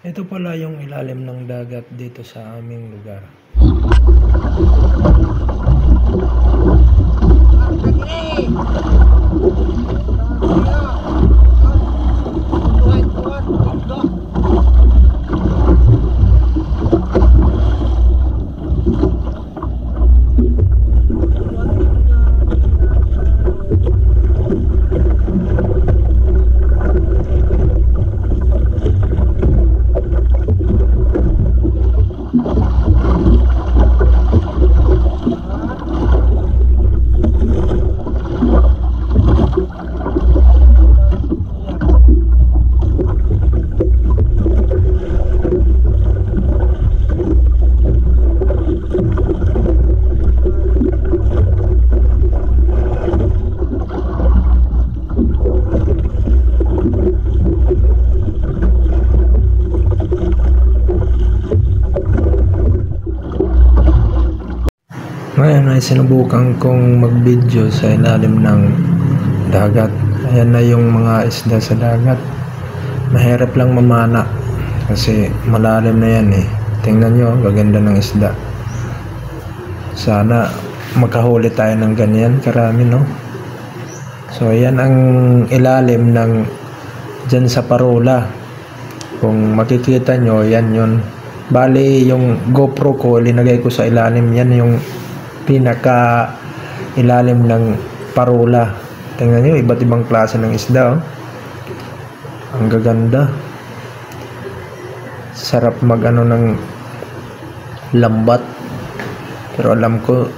Ito pala yung ilalim ng dagat dito sa aming lugar. Ngayon ay sinubukan kong mag-video sa ilalim ng dagat. Ayan na yung mga isda sa dagat. Mahirap lang mamana kasi malalim na yan eh. Tingnan nyo, gaganda ng isda. Sana makahuli tayo ng ganyan karami, no? So ayan ang ilalim ng dyan sa parola. Kung makikita nyo, yan yun. Bali yung GoPro ko, linagay ko sa ilalim. Yan yung pinaka ilalim ng parola. Tingnan nyo, iba't ibang klase ng isda, oh. Ang gaganda. Sarap mag ano ng lambat. Pero alam ko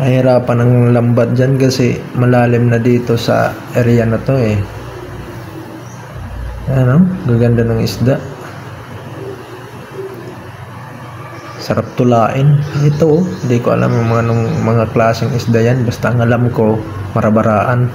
nahirapan ng lambat dyan kasi malalim na dito sa area na to eh. Ano, gaganda ng isda. Sarap tulain. Ito, hindi ko alam mga klaseng isda yan. Basta ang alam ko, marabaraan.